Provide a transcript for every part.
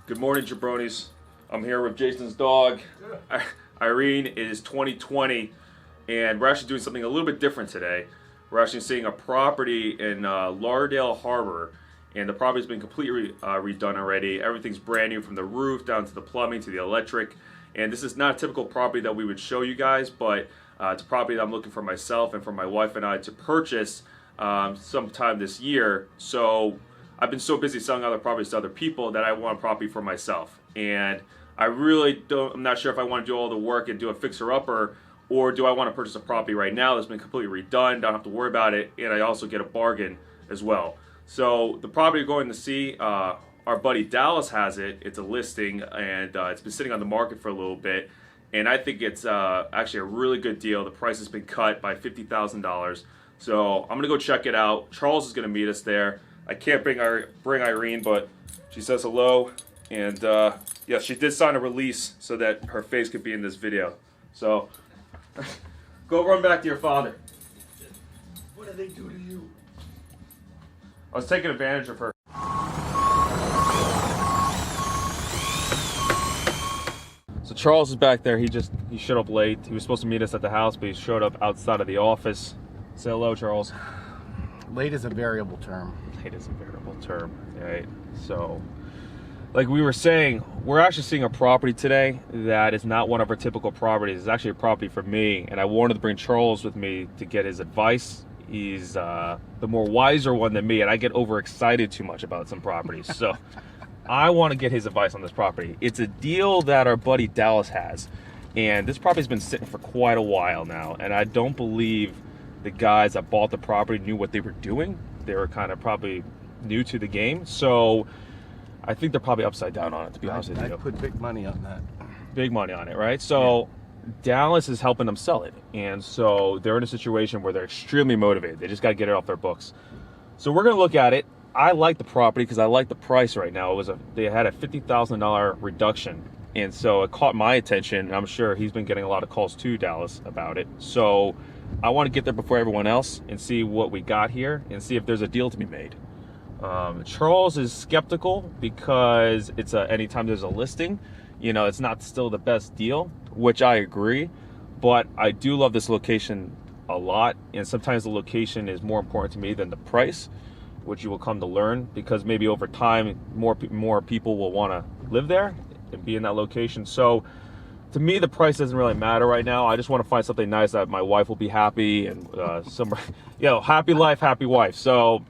Good morning, jabronis. I'm here with Jason's dog. Irene. It is 2020, and we're actually doing something a little bit different today. We're actually seeing a property in Lauderdale Harbor, and the property's been completely redone already. Everything's brand new from the roof down to the plumbing to the electric. And this is not a typical property that we would show you guys, but it's a property that I'm looking for myself and for my wife and I to purchase sometime this year. So I've been so busy selling other properties to other people that I want a property for myself. And I really I'm not sure if I want to do all the work and do a fixer-upper, or do I want to purchase a property right now that's been completely redone, don't have to worry about it, and I also get a bargain as well. So the property you're going to see, our buddy Dallas has it. It's a listing, and it's been sitting on the market for a little bit, and I think it's actually a really good deal. The price has been cut by $50,000, so I'm gonna go check it out. Charles is gonna meet us there. I can't bring Irene, but she says hello, and yeah, she did sign a release so that her face could be in this video. So go run back to your father. What did they do to you? I was taking advantage of her. So Charles is back there. He showed up late. He was supposed to meet us at the house, but he showed up outside of the office. Say hello, Charles. Late is a variable term. Late is a variable term, right? So, like we were saying, we're actually seeing a property today that is not one of our typical properties. It's actually a property for me, and I wanted to bring Charles with me to get his advice. He's the more wiser one than me, and I get overexcited too much about some properties. So I want to get his advice on this property. It's a deal that our buddy Dallas has, and this property's been sitting for quite a while now, and I don't believe the guys that bought the property knew what they were doing. They were kind of probably new to the game, so I think they're probably upside down on it, to be honest with you. I put big money on that. Big money on it, right? So yeah. Dallas is helping them sell it, and so they're in a situation where they're extremely motivated. They just got to get it off their books. So we're going to look at it. I like the property because I like the price right now. They had a $50,000 reduction, and so it caught my attention, and I'm sure he's been getting a lot of calls to Dallas about it. So I want to get there before everyone else and see what we got here and see if there's a deal to be made. Charles is skeptical because it's anytime there's a listing, it's not still the best deal, which I agree, but I do love this location a lot, and sometimes the location is more important to me than the price, which you will come to learn, because maybe over time more people will want to live there and be in that location. So to me, the price doesn't really matter right now. I just want to find something nice that my wife will be happy, and happy life, happy wife. So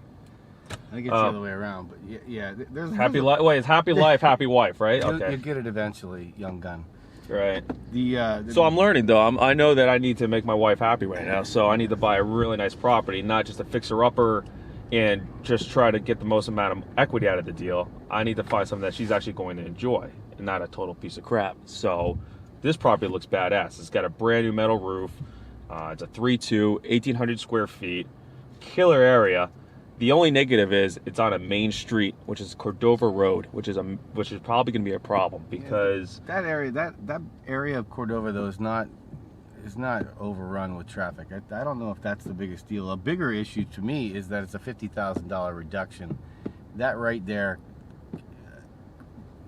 I think it's the other way around, but yeah, there's happy life. Wait, it's happy life, happy wife, right? Okay, you'll get it eventually, young gun. Right. So I'm learning though. I know that I need to make my wife happy right now, so I need to buy a really nice property, not just a fixer-upper and just try to get the most amount of equity out of the deal. I need to find something that she's actually going to enjoy, and not a total piece of crap. So this property looks badass. It's got a brand new metal roof. It's a 3.2, 1,800 square feet, killer area. The only negative is it's on a main street, which is Cordova Road, which is probably going to be a problem, because that area of Cordova though is not overrun with traffic. I don't know if that's the biggest deal. A bigger issue to me is that it's a $50,000 reduction. That right there,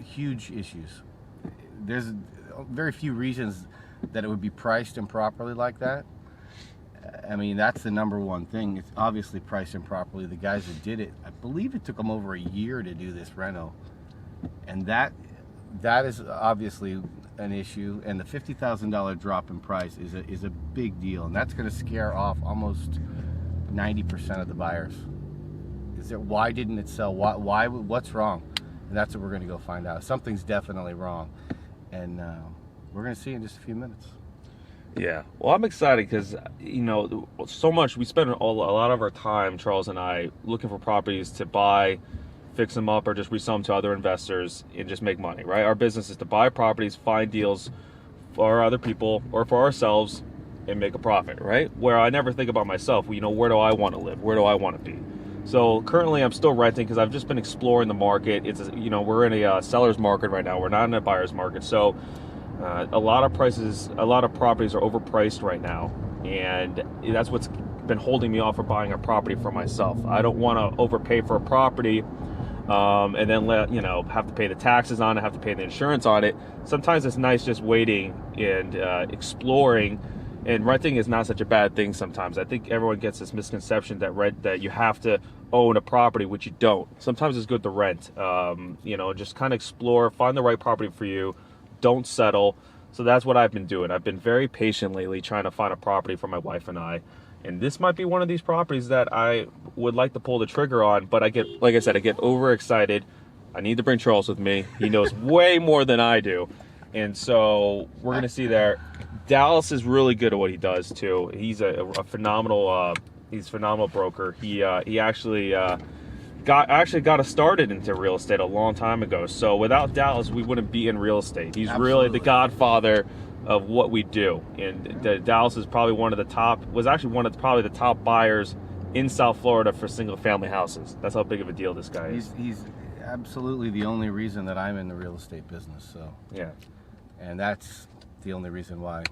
huge issues. There's very few reasons that it would be priced improperly like that. I mean, that's the number one thing. It's obviously priced improperly. The guys that did it, I believe it took them over a year to do this reno, and that is obviously an issue. And the $50,000 drop in price is a big deal, and that's going to scare off almost 90% of the buyers. Why didn't it sell? Why? What's wrong? And that's what we're going to go find out. Something's definitely wrong, and we're going to see in just a few minutes. Yeah, well, I'm excited because, so much, we spend a lot of our time, Charles and I, looking for properties to buy, fix them up, or just resell them to other investors and just make money, right? Our business is to buy properties, find deals for other people or for ourselves, and make a profit, right? Where I never think about myself, where do I want to live? Where do I want to be? So currently I'm still renting because I've just been exploring the market. It's, we're in a seller's market right now. We're not in a buyer's market. So a lot of properties are overpriced right now, and that's what's been holding me off for buying a property for myself. I don't want to overpay for a property and then have to pay the taxes on it, have to pay the insurance on it. Sometimes it's nice just waiting and exploring. And renting is not such a bad thing sometimes. I think everyone gets this misconception that you have to own a property, which you don't. Sometimes it's good to rent. Just kind of explore, find the right property for you. Don't settle. So that's what I've been doing. I've been very patient lately trying to find a property for my wife and I. And this might be one of these properties that I would like to pull the trigger on, but I get overexcited. I need to bring Charles with me. He knows way more than I do. And so we're going to see there. Dallas is really good at what he does too. He's a phenomenal broker. He actually got us started into real estate a long time ago. So without Dallas, we wouldn't be in real estate. He's Absolutely. Really the godfather of what we do. And Dallas is probably one of the top buyers in South Florida for single family houses. That's how big of a deal this guy is. He's absolutely the only reason that I'm in the real estate business. So yeah, and that's the only reason why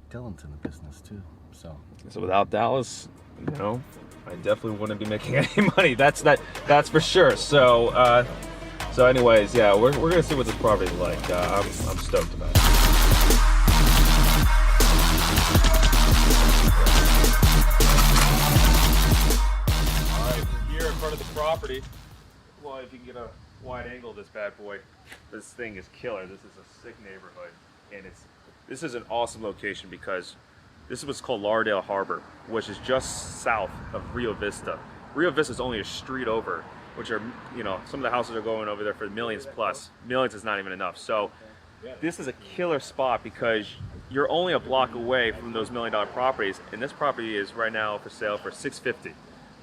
Dylan's in the business too. So without Dallas, I definitely wouldn't be making any money. That's for sure. So anyways, yeah, we're gonna see what this property is like. I'm stoked about it. All right, we're here in front of the property. Well, if you can get a wide angle of this bad boy, this thing is killer. This is a sick neighborhood, and this is an awesome location because this is what's called Lauderdale Harbor, which is just south of Rio Vista. Rio Vista is only a street over, which are, some of the houses are going over there for millions plus. Millions is not even enough. So this is a killer spot because you're only a block away from those $1 million properties, and this property is right now for sale for $650.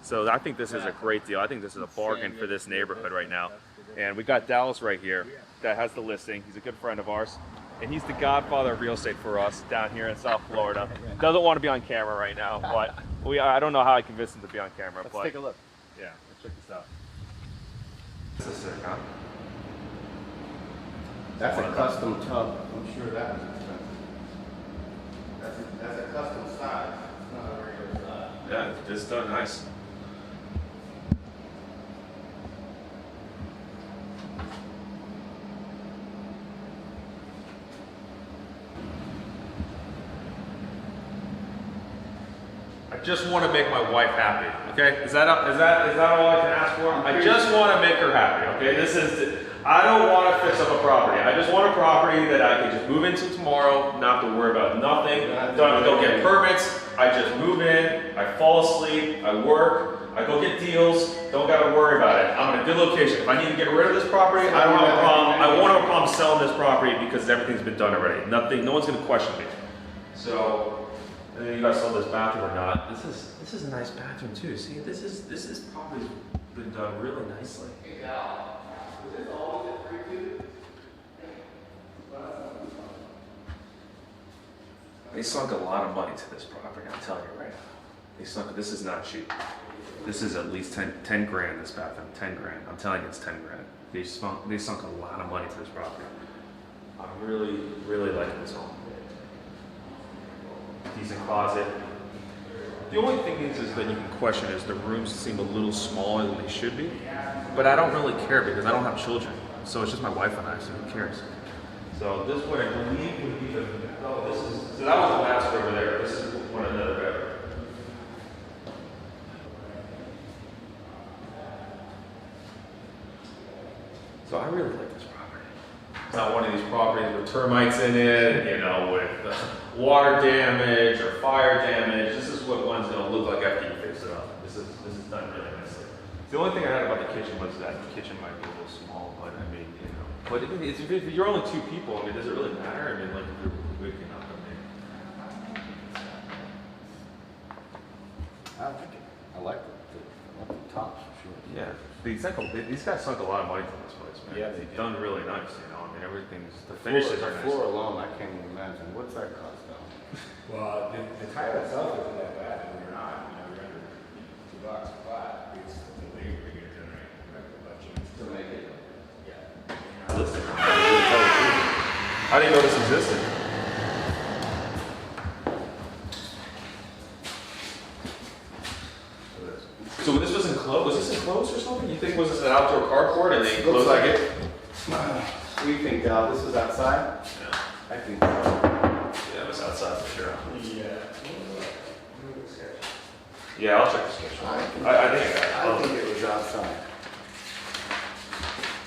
So I think this is a great deal. I think this is a bargain for this neighborhood right now. And we got Dallas right here that has the listing. He's a good friend of ours. And he's the godfather of real estate for us down here in South Florida. Doesn't want to be on camera right now, but I don't know how I convinced him to be on camera. let's take a look. Yeah, let's check this out. This is sick, huh? That's a custom tub. I'm sure that was expensive. That's a custom size. It's not a regular size. Yeah, it's done nice. I just want to make my wife happy. Okay, is that all I can ask for? I just want to make her happy. Okay, I don't want to fix up a property. I just want a property that I can just move into tomorrow, not have to worry about nothing. Don't have to go get permits. I just move in. I fall asleep. I work. I go get deals. Don't got to worry about it. I'm in a good location. If I need to get rid of this property, I don't have a problem. I won't have a problem selling this property because everything's been done already. No one's going to question me. So. And then you guys saw this bathroom or not? This is a nice bathroom too. See, this probably been done really nicely. They sunk a lot of money to this property. I'm telling you right now. This is not cheap. This is at least 10 grand. This bathroom, 10 grand. I'm telling you, it's 10 grand. They sunk a lot of money to this property. I'm really, really liking this home. Decent closet. The only thing is that you can question is the rooms seem a little smaller than they should be, but I don't really care because I don't have children, so it's just my wife and I, so who cares? So this one I believe would be so that was the master over there. This is one another bedroom. So I really like this property. It's not one of these properties with termites in it, with water damage or fire damage. This is what one's going to look like after you fix it up. This is done really nicely. The only thing I had about the kitchen was that the kitchen might be a little small, but I mean, but if you're only two people, I mean, does it really matter? I mean, like if you're waking up, I like it. I like the tops for sure. Yeah, these guys sunk a lot of money to this place, man. Yeah, they've done really nice. I mean, the finishes are nice. The floor alone, I can't even imagine. What's that cost now? Well, the tile itself isn't that bad, and you're not, you're under $2 flat. It's the labor you're generating To make it. Yeah. Listen, how do you know this existed? So when this was enclosed or something? You think think was this an outdoor carport and they Looks closed like it? it. What do you think, Dal? This is outside? Yeah. I think so. Yeah, it was outside for sure. Yeah, I'll check the schedule. I think I think it was outside.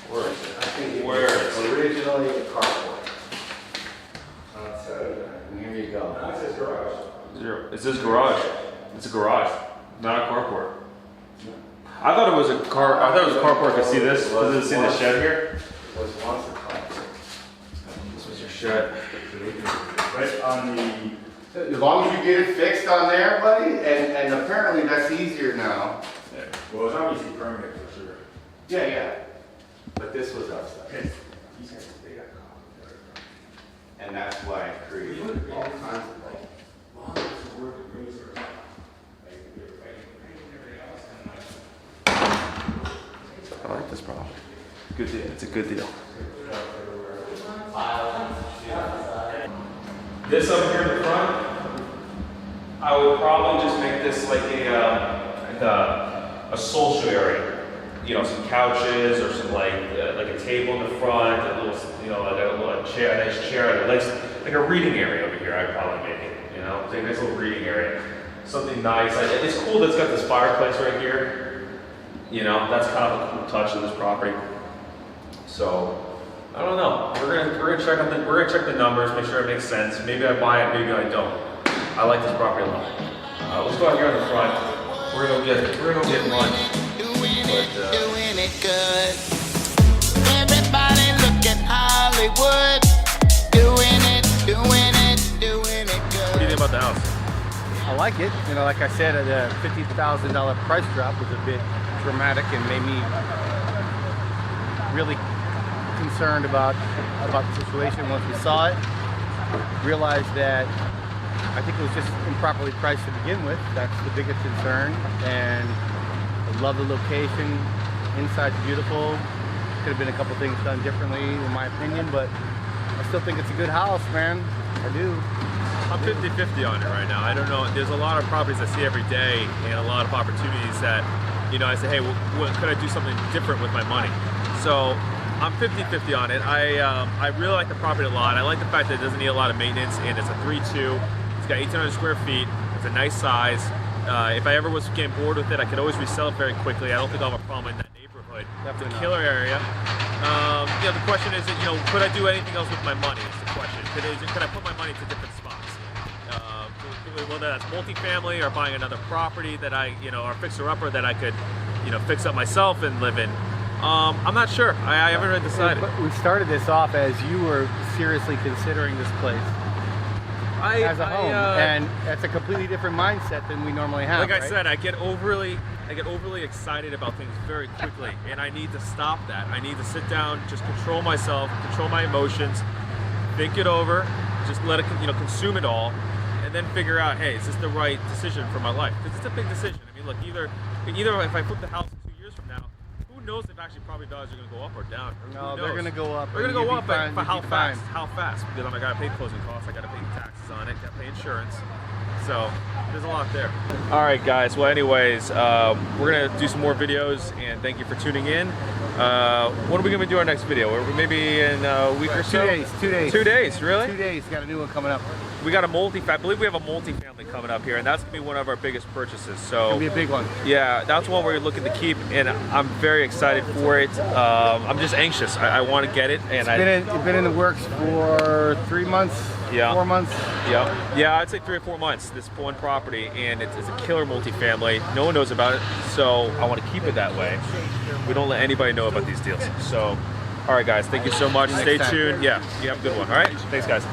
Where is it? I think it Where was is it? originally a carport. Outside. And here you go. That's his garage. It says garage. It's a garage, not a carport. I thought it was a car. I thought it was a carport. Can see this? Does it see the shed here? It was once a carport. This was your shed. Right on the. As long as you get it fixed on there, buddy, and apparently that's easier now. Yeah. Well, it's obviously permanent for sure. Yeah. But this was outside. Okay. These guys, they got caught. And that's why it created all kinds of problems. I like this, bro. Good deal. It's a good deal. This up here in the front, I would probably just make this like a social area. You know, some couches or some like a table in the front, a little, you know, like a little chair, a nice chair, like a reading area over here. I'd probably make it. You know, like a nice little reading area, something nice. It's cool that it's got this fireplace right here. You know, that's kind of a cool touch of this property. So. I don't know. We're gonna check the numbers, make sure it makes sense. Maybe I buy it, maybe I don't. I like this property a lot. Let's go out here in the front. We're gonna go get lunch. Doing it good. Everybody look at Hollywood. Doing it good. What do you think about the house? I like it. You know, like I said, the $50,000 price drop was a bit dramatic and made me really concerned about the situation. Once we saw it, realized that I think it was just improperly priced to begin with. That's the biggest concern. And I love the location. Inside's beautiful. Could have been a couple things done differently, in my opinion, but I still think it's a good house, man. I do. I'm 50-50 on it right now. I don't know. There's a lot of properties I see every day and a lot of opportunities that, you know, I say, hey, well, could I do something different with my money? So I'm 50-50 on it. I really like the property a lot. I like the fact that it doesn't need a lot of maintenance, and it's a 3-2. It's got 1,800 square feet. It's a nice size. If I ever was getting bored with it, I could always resell it very quickly. I don't think I'll have a problem in that neighborhood. It's a killer area. You know, the question is, you know, could I do anything else with my money? Is the question. Could I put my money to different spots? Whether that's multifamily or buying another property that I, you know, or fixer-upper that I could, you know, fix up myself and live in. I'm not sure. I haven't really decided. But we started this off as you were seriously considering this place as a home, and that's a completely different mindset than we normally have. Like I right? said, I get overly excited about things very quickly, and I need to stop that. I need to sit down, just control myself, control my emotions, think it over, just let it, you know, consume it all, and then figure out, hey, is this the right decision for my life? Because it's a big decision. I mean, look, either if I flip the house 2 years from now, who knows if actually property values are going to go up or down? No, they're going to go up. They're going to go up, but how fast? Fine. How fast? Because I got to pay closing costs, I got to pay taxes on it, got to pay insurance. So there's a lot there. All right, guys. Well, anyways, we're going to do some more videos, and thank you for tuning in. When are we going to do our next video? Maybe in a week or so? 2 days. 2 days. 2 days, really? 2 days. Got a new one coming up. We got I believe we have a multi-family coming up here, and that's going to be one of our biggest purchases. So It'll be a big one. yeah, that's one we're looking to keep, and I'm very excited for it. I'm just anxious. I want to get it, and It's been in the works for 3 months, Yeah. 4 months. Yeah, I'd say 3 or 4 months. This one property, and it's a killer multifamily. No one knows about it, so I want to keep it that way. We don't let anybody know about these deals. So, all right, guys, thank you so much. Stay tuned. Yeah, you have a good one. All right, thanks, guys.